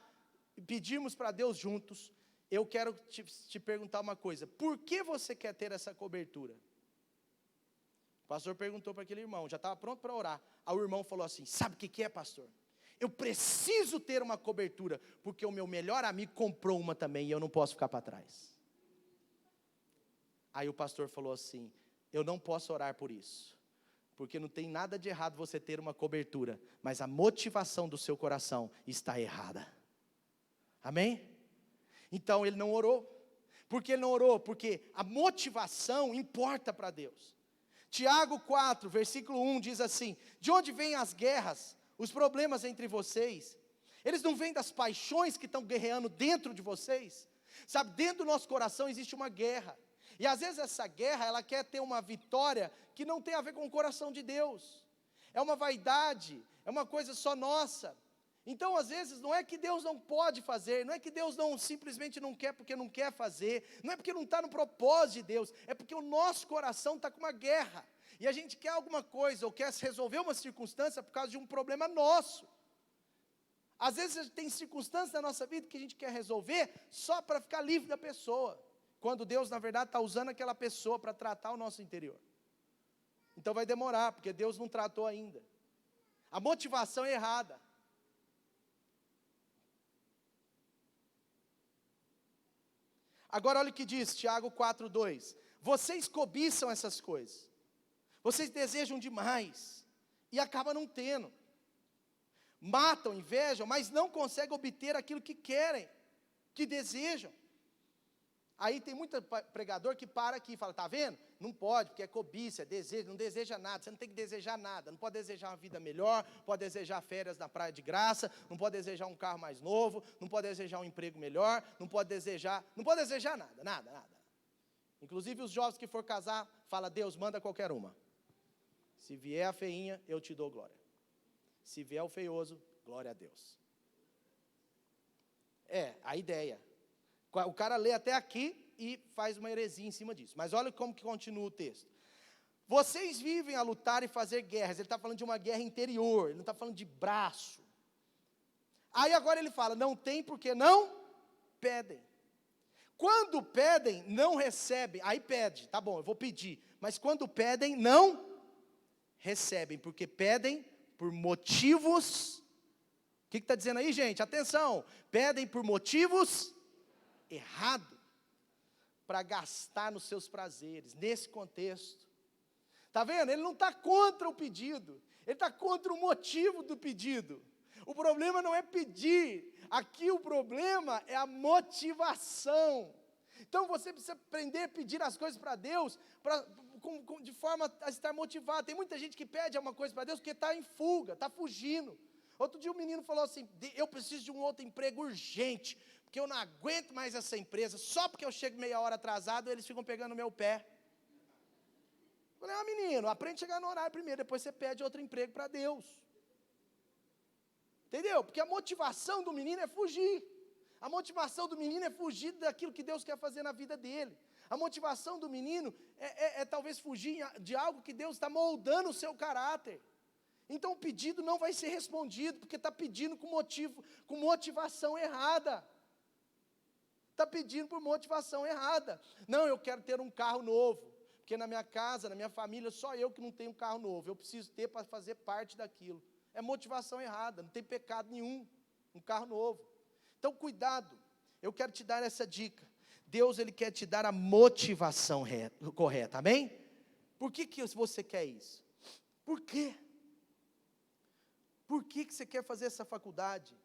e pedirmos para Deus juntos, eu quero te perguntar uma coisa, por que você quer ter essa cobertura? O pastor perguntou para aquele irmão, já estava pronto para orar, aí o irmão falou assim, sabe o que é, pastor? Eu preciso ter uma cobertura, porque o meu melhor amigo comprou uma também, e eu não posso ficar para trás. Aí o pastor falou assim, eu não posso orar por isso, porque não tem nada de errado você ter uma cobertura, mas a motivação do seu coração está errada. Amém? Então ele não orou. Por que ele não orou? Porque a motivação importa para Deus. Tiago 4, versículo 1 diz assim, de onde vêm as guerras, os problemas entre vocês? Eles não vêm das paixões que estão guerreando dentro de vocês? Sabe, dentro do nosso coração existe uma guerra. E às vezes essa guerra, ela quer ter uma vitória que não tem a ver com o coração de Deus. É uma vaidade, é uma coisa só nossa. Então, às vezes, não é que Deus não pode fazer, não é que Deus não simplesmente não quer porque não quer fazer, não é porque não está no propósito de Deus, é porque o nosso coração está com uma guerra, e a gente quer alguma coisa, ou quer resolver uma circunstância por causa de um problema nosso. Às vezes tem circunstâncias na nossa vida que a gente quer resolver só para ficar livre da pessoa, quando Deus, na verdade, está usando aquela pessoa para tratar o nosso interior. Então vai demorar, porque Deus não tratou ainda. A motivação é errada. Agora olha o que diz Tiago 4:2, vocês cobiçam essas coisas, vocês desejam demais, e acabam não tendo, matam, invejam, mas não conseguem obter aquilo que querem, que desejam. Aí tem muito pregador que para aqui e fala, está vendo? Não pode, porque é cobiça, é desejo, não deseja nada, você não tem que desejar nada, não pode desejar uma vida melhor, pode desejar férias na praia de graça, não pode desejar um carro mais novo, não pode desejar um emprego melhor, não pode desejar nada. Inclusive os jovens que for casar, fala, Deus, manda qualquer uma. Se vier a feinha, eu te dou glória. Se vier o feioso, glória a Deus. É, a ideia. O cara lê até aqui e faz uma heresia em cima disso. Mas olha como que continua o texto. Vocês vivem a lutar e fazer guerras. Ele está falando de uma guerra interior, ele não está falando de braço. Aí agora ele fala, não tem porque não pedem. Quando pedem, não recebem. Aí pede, tá bom, eu vou pedir. Mas quando pedem, não recebem, porque pedem por motivos. O que está dizendo aí, gente? Atenção, pedem por motivos errado, para gastar nos seus prazeres, nesse contexto. Está vendo? Ele não está contra o pedido, ele está contra o motivo do pedido. O problema não é pedir, aqui o problema é a motivação. Então você precisa aprender a pedir as coisas para Deus, de forma a estar motivado. Tem muita gente que pede uma coisa para Deus porque está em fuga, está fugindo. Outro dia um menino falou assim, eu preciso de um outro emprego urgente, porque eu não aguento mais essa empresa, só porque eu chego meia hora atrasado, eles ficam pegando no meu pé. Eu falei, menino, aprende a chegar no horário primeiro, depois você pede outro emprego para Deus. Entendeu? Porque a motivação do menino é fugir. A motivação do menino é fugir daquilo que Deus quer fazer na vida dele. A motivação do menino é talvez fugir de algo que Deus está moldando o seu caráter. Então o pedido não vai ser respondido, porque está pedindo com motivação errada. Está pedindo por motivação errada. Não, eu quero ter um carro novo, porque na minha casa, na minha família, só eu que não tenho um carro novo. Eu preciso ter para fazer parte daquilo. É motivação errada, não tem pecado nenhum, um carro novo. Então, cuidado, eu quero te dar essa dica. Deus, Ele quer te dar a motivação correta, amém? Por que você quer isso? Por quê? Por que você quer fazer essa faculdade?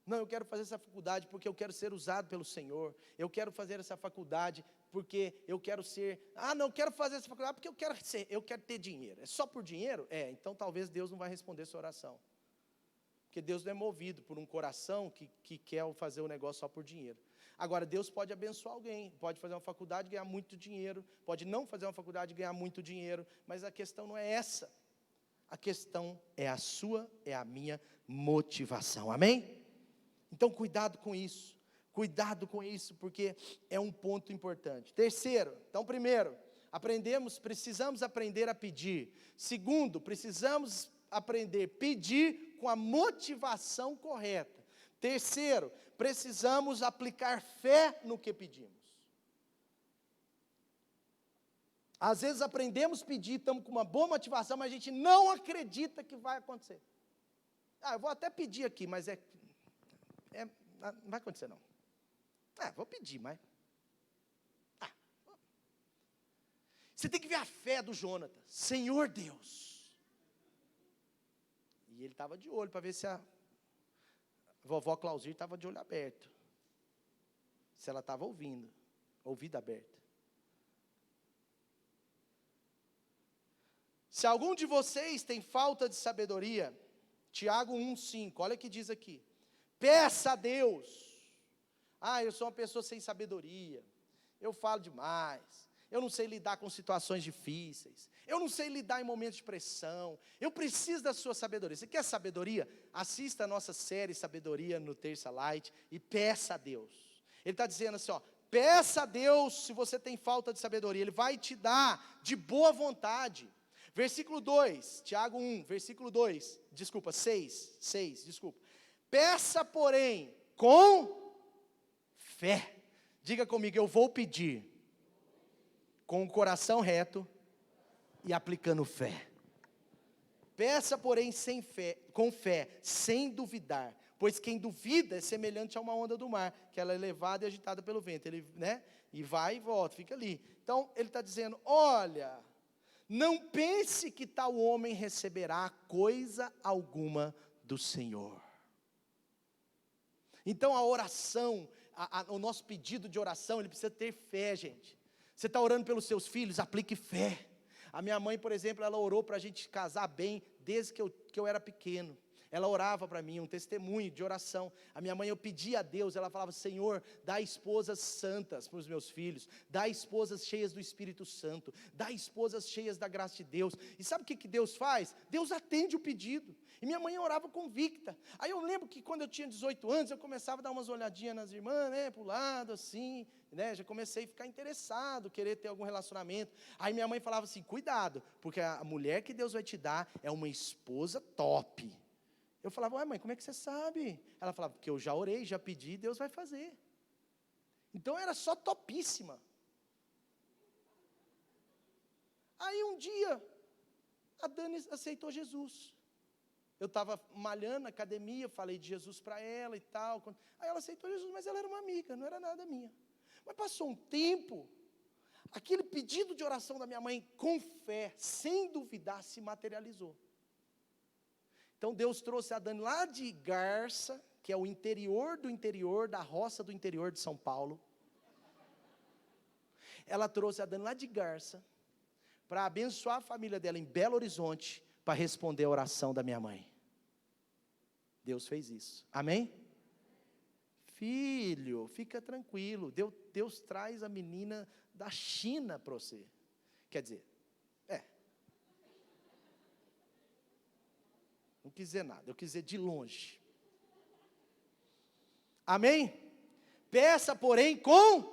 Não, eu quero fazer essa faculdade porque eu quero ser usado pelo Senhor. Eu quero fazer essa faculdade porque eu quero ser... não, eu quero fazer essa faculdade porque eu quero ter dinheiro. É só por dinheiro? Então talvez Deus não vai responder sua oração. Porque Deus não é movido por um coração que quer fazer o negócio só por dinheiro. Agora, Deus pode abençoar alguém, pode fazer uma faculdade e ganhar muito dinheiro, pode não fazer uma faculdade e ganhar muito dinheiro, mas a questão não é essa. A questão é a sua, é a minha motivação, amém? Então, cuidado com isso, porque é um ponto importante. Terceiro, então, primeiro, precisamos aprender a pedir. Segundo, precisamos aprender a pedir com a motivação correta. Terceiro, precisamos aplicar fé no que pedimos. Às vezes aprendemos a pedir, estamos com uma boa motivação, mas a gente não acredita que vai acontecer. Eu vou até pedir aqui, mas não vai acontecer não. Vou pedir, mas... Você tem que ver a fé do Jonatas. Senhor Deus. E ele estava de olho para ver se a vovó Clausir estava de olho aberto. Se ela estava ouvido aberto. Se algum de vocês tem falta de sabedoria, Tiago 1,5, olha o que diz aqui. Peça a Deus. Eu sou uma pessoa sem sabedoria. Eu falo demais. Eu não sei lidar com situações difíceis. Eu não sei lidar em momentos de pressão. Eu preciso da sua sabedoria. Você quer sabedoria? Assista a nossa série Sabedoria no Terça Light e peça a Deus. Ele está dizendo assim, peça a Deus se você tem falta de sabedoria. Ele vai te dar de boa vontade. Versículo 2, Tiago 1, versículo 2, 6, peça, porém, com fé. Diga comigo, eu vou pedir com o coração reto e aplicando fé. Peça, porém, com fé, sem duvidar, pois quem duvida é semelhante a uma onda do mar, que ela é levada e agitada pelo vento, e vai e volta, fica ali. Então, ele está dizendo, olha... Não pense que tal homem receberá coisa alguma do Senhor. Então a oração, o nosso pedido de oração, ele precisa ter fé, gente. Você está orando pelos seus filhos, aplique fé. A minha mãe, por exemplo, ela orou para a gente casar bem desde que eu era pequeno. Ela orava para mim, um testemunho de oração. A minha mãe, eu pedia a Deus, ela falava, Senhor, dá esposas santas para os meus filhos, dá esposas cheias do Espírito Santo, dá esposas cheias da graça de Deus. E sabe o que Deus faz? Deus atende o pedido. E minha mãe orava convicta. Aí eu lembro que quando eu tinha 18 anos, eu começava a dar umas olhadinhas nas irmãs, para o lado, assim, já comecei a ficar interessado, querer ter algum relacionamento. Aí minha mãe falava assim, cuidado, porque a mulher que Deus vai te dar é uma esposa top. Eu falava, mãe, como é que você sabe? Ela falava, porque eu já orei, já pedi, Deus vai fazer. Então era só topíssima. Aí um dia, a Dani aceitou Jesus. Eu estava malhando na academia, falei de Jesus para ela e tal. Aí ela aceitou Jesus, mas ela era uma amiga, não era nada minha. Mas passou um tempo, aquele pedido de oração da minha mãe, com fé, sem duvidar, se materializou. Então Deus trouxe a Dani lá de Garça, que é o interior do interior, da roça do interior de São Paulo. Ela trouxe a Dani lá de Garça, para abençoar a família dela em Belo Horizonte, para responder a oração da minha mãe. Deus fez isso, amém? Filho, fica tranquilo, Deus traz a menina da China para você. Quer dizer, não quis dizer nada, eu quis dizer de longe. Amém? Peça, porém, com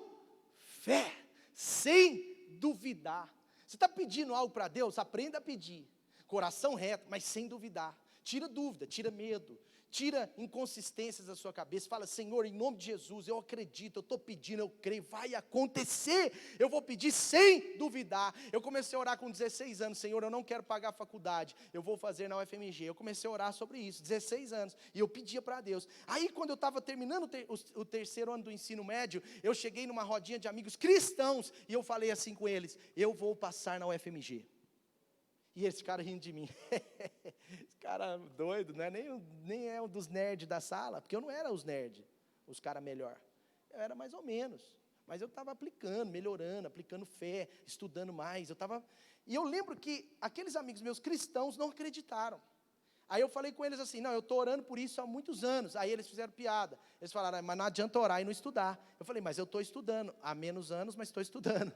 fé, sem duvidar. Você está pedindo algo para Deus? Aprenda a pedir, coração reto, mas sem duvidar. Tira dúvida, tira medo, tira inconsistências da sua cabeça. Fala: Senhor, em nome de Jesus, eu acredito, eu estou pedindo, eu creio, vai acontecer. Eu vou pedir sem duvidar. Eu comecei a orar com 16 anos. Senhor, eu não quero pagar a faculdade, eu vou fazer na UFMG. Eu comecei a orar sobre isso, 16 anos, e eu pedia para Deus. Aí quando eu estava terminando o terceiro ano do ensino médio, eu cheguei numa rodinha de amigos cristãos, e eu falei assim com eles: eu vou passar na UFMG. E eles ficaram rindo de mim. Esse cara doido, não é nem é um dos nerds da sala, porque eu não era os nerds, os caras melhor. Eu era mais ou menos, mas eu estava aplicando, melhorando, aplicando fé, estudando mais. E eu lembro que aqueles amigos meus cristãos não acreditaram. Aí eu falei com eles assim: não, eu estou orando por isso há muitos anos. Aí eles fizeram piada. Eles falaram: mas não adianta orar e não estudar. Eu falei: mas eu estou estudando, há menos anos, mas estou estudando.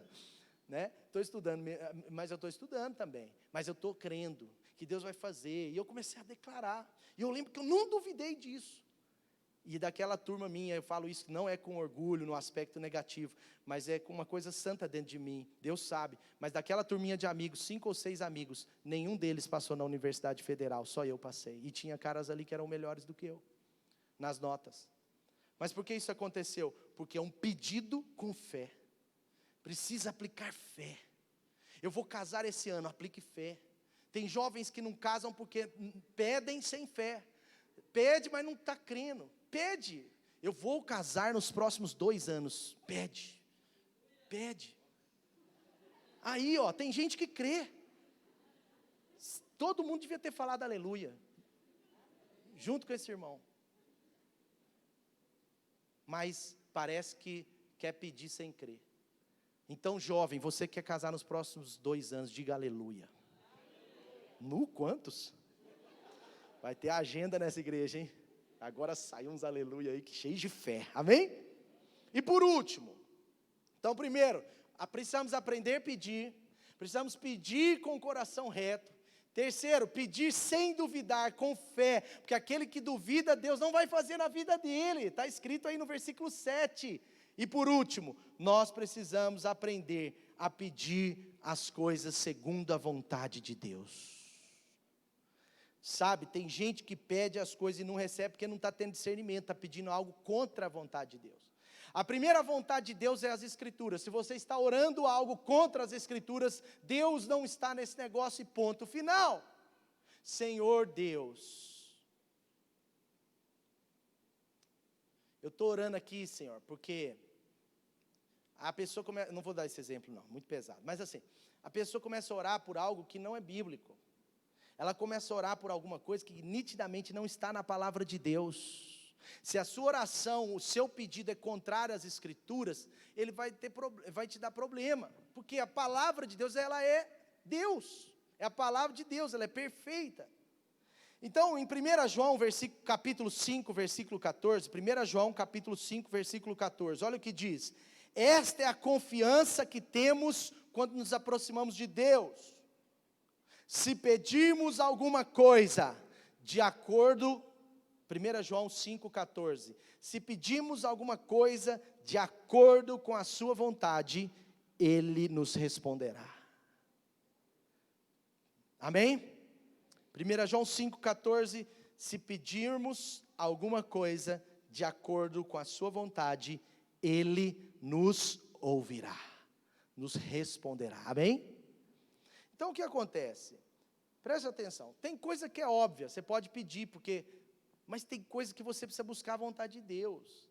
Estou estudando, mas eu estou estudando também, mas eu estou crendo que Deus vai fazer, e eu comecei a declarar, e eu lembro que eu não duvidei disso, e daquela turma minha, eu falo isso não é com orgulho, no aspecto negativo, mas é com uma coisa santa dentro de mim, Deus sabe, mas daquela turminha de amigos, 5 ou 6 amigos, nenhum deles passou na Universidade Federal, só eu passei, e tinha caras ali que eram melhores do que eu, nas notas. Mas por que isso aconteceu? Porque é um pedido com fé. Precisa aplicar fé. Eu vou casar esse ano, aplique fé. Tem jovens que não casam porque pedem sem fé. Pede, mas não está crendo. Pede. Eu vou casar nos próximos 2 anos. Pede. Pede. Aí, tem gente que crê. Todo mundo devia ter falado aleluia, junto com esse irmão. Mas parece que quer pedir sem crer. Então, jovem, você que quer casar nos próximos 2 anos, diga aleluia. Quantos? Vai ter agenda nessa igreja, hein? Agora sai uns aleluia aí, que cheio de fé, amém? E por último, então primeiro, precisamos aprender a pedir, precisamos pedir com o coração reto. Terceiro, pedir sem duvidar, com fé, porque aquele que duvida, Deus não vai fazer na vida dele, está escrito aí no versículo 7. E por último, nós precisamos aprender a pedir as coisas segundo a vontade de Deus. Sabe, tem gente que pede as coisas e não recebe porque não está tendo discernimento, está pedindo algo contra a vontade de Deus. A primeira vontade de Deus é as Escrituras. Se você está orando algo contra as Escrituras, Deus não está nesse negócio e ponto final. Senhor Deus, eu estou orando aqui, Senhor, porque a pessoa começa, não vou dar esse exemplo não, muito pesado, mas assim, a pessoa começa a orar por algo que não é bíblico, ela começa a orar por alguma coisa que nitidamente não está na palavra de Deus. Se a sua oração, o seu pedido é contrário às Escrituras, ele vai te dar problema, porque a palavra de Deus, ela é Deus, é a palavra de Deus, ela é perfeita. Então, em 1 João, capítulo 5, versículo 14, 1 João, capítulo 5, versículo 14, olha o que diz: esta é a confiança que temos quando nos aproximamos de Deus. Se pedirmos alguma coisa, de acordo, 1 João 5, 14, se pedirmos alguma coisa de acordo com a sua vontade, Ele nos responderá. Amém? 1 João 5,14, se pedirmos alguma coisa de acordo com a sua vontade, Ele nos ouvirá, nos responderá, amém? Então o que acontece? Preste atenção, tem coisa que é óbvia, você pode pedir, mas tem coisa que você precisa buscar a vontade de Deus.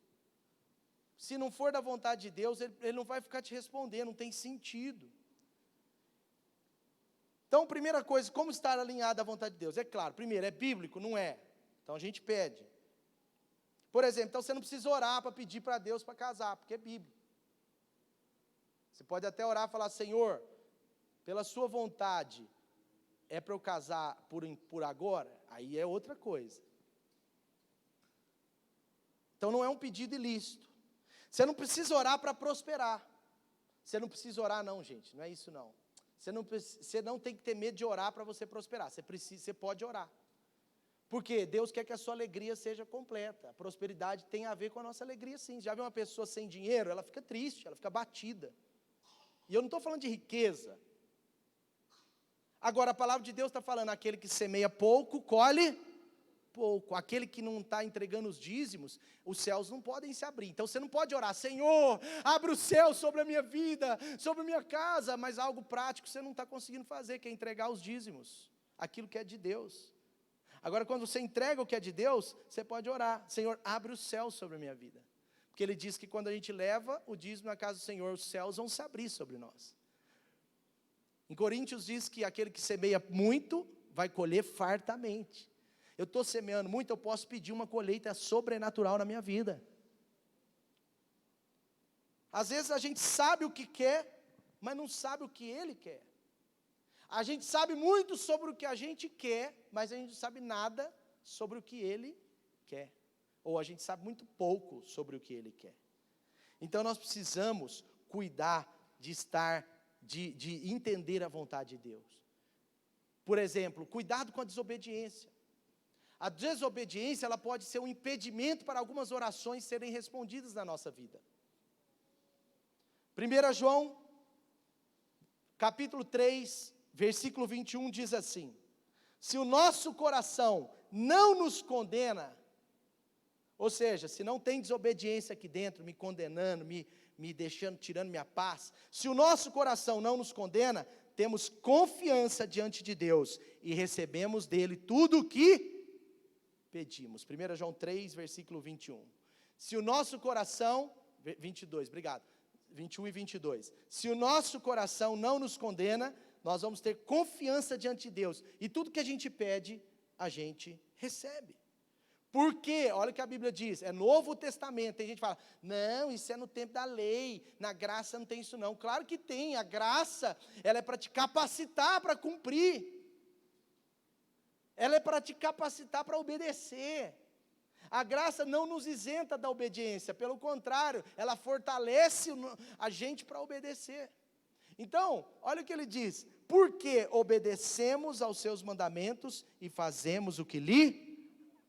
Se não for da vontade de Deus, Ele não vai ficar te respondendo, não tem sentido. Então, primeira coisa, como estar alinhado à vontade de Deus? É claro, primeiro, é bíblico? Não é. Então a gente pede. Por exemplo, então você não precisa orar para pedir para Deus para casar, porque é bíblico. Você pode até orar e falar, Senhor, pela sua vontade, é para eu casar por agora? Aí é outra coisa. Então não é um pedido ilícito. Você não precisa orar para prosperar. Você não precisa orar não, gente, não é isso não. Você não tem que ter medo de orar para você prosperar. Você pode orar. Porque Deus quer que a sua alegria seja completa. A prosperidade tem a ver com a nossa alegria, sim. Já viu uma pessoa sem dinheiro? Ela fica triste, ela fica batida. E eu não estou falando de riqueza. Agora, a palavra de Deus está falando, aquele que semeia pouco, colhe pouco. Aquele que não está entregando os dízimos, os céus não podem se abrir. Então, você não pode orar, Senhor, abre o céu sobre a minha vida, sobre a minha casa, mas algo prático você não está conseguindo fazer, que é entregar os dízimos, aquilo que é de Deus. Agora, quando você entrega o que é de Deus, você pode orar, Senhor, abre o céu sobre a minha vida. Porque Ele diz que quando a gente leva o dízimo na casa do Senhor, os céus vão se abrir sobre nós. Em Coríntios diz que aquele que semeia muito, vai colher fartamente. Eu estou semeando muito, eu posso pedir uma colheita sobrenatural na minha vida. Às vezes a gente sabe o que quer, mas não sabe o que Ele quer. A gente sabe muito sobre o que a gente quer, mas a gente não sabe nada sobre o que Ele quer. Ou a gente sabe muito pouco sobre o que Ele quer. Então nós precisamos cuidar de entender a vontade de Deus. Por exemplo, cuidado com a desobediência. A desobediência, ela pode ser um impedimento para algumas orações serem respondidas na nossa vida. 1 João, capítulo 3, versículo 21 diz assim: se o nosso coração não nos condena, ou seja, se não tem desobediência aqui dentro, me condenando, me deixando, tirando minha paz, se o nosso coração não nos condena, temos confiança diante de Deus e recebemos dele tudo o que pedimos. 1 João 3, versículo 21. Se o nosso coração, 22, obrigado, 21 e 22. Se o nosso coração não nos condena, nós vamos ter confiança diante de Deus. E tudo que a gente pede, a gente recebe. Por quê? Olha o que a Bíblia diz, é Novo Testamento. Tem gente que fala, não, isso é no tempo da lei, na graça não tem isso não. Claro que tem, a graça, ela é para te capacitar para cumprir. Ela é para te capacitar para obedecer. A graça não nos isenta da obediência, pelo contrário, ela fortalece a gente para obedecer. Então, olha o que ele diz, porque obedecemos aos seus mandamentos e fazemos o que lhe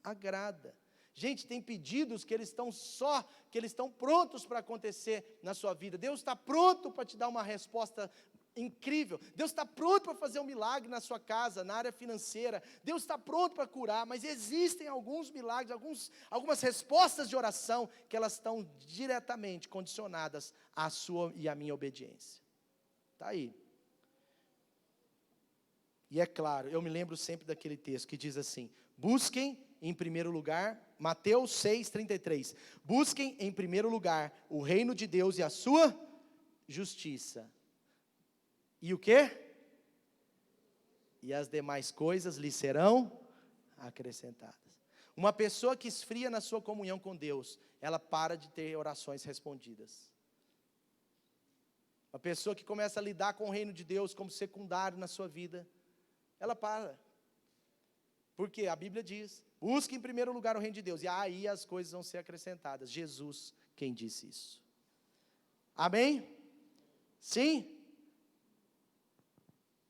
agrada. Gente, tem pedidos que eles estão prontos para acontecer na sua vida. Deus está pronto para te dar uma resposta incrível. Deus está pronto para fazer um milagre na sua casa, na área financeira. Deus está pronto para curar, mas existem alguns milagres, algumas respostas de oração que elas estão diretamente condicionadas à sua e à minha obediência. Está aí. E é claro, eu me lembro sempre daquele texto que diz assim, busquem em primeiro lugar, Mateus 6:33, busquem em primeiro lugar o reino de Deus e a sua justiça. E o quê? E as demais coisas lhe serão acrescentadas. Uma pessoa que esfria na sua comunhão com Deus, ela para de ter orações respondidas. Uma pessoa que começa a lidar com o reino de Deus como secundário na sua vida, ela para. Porque a Bíblia diz, busque em primeiro lugar o reino de Deus, e aí as coisas vão ser acrescentadas. Jesus, quem disse isso. Amém? Sim?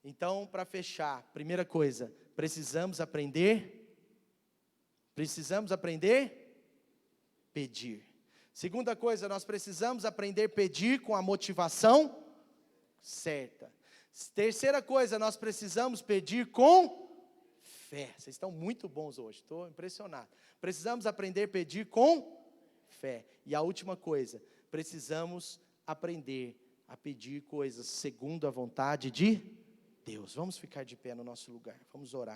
Então, para fechar, primeira coisa, precisamos aprender pedir. Segunda coisa, nós precisamos aprender a pedir com a motivação certa. Terceira coisa, nós precisamos pedir com fé. Vocês estão muito bons hoje, estou impressionado. Precisamos aprender a pedir com fé. E a última coisa, precisamos aprender a pedir coisas segundo a vontade de Deus. Vamos ficar de pé no nosso lugar, vamos orar.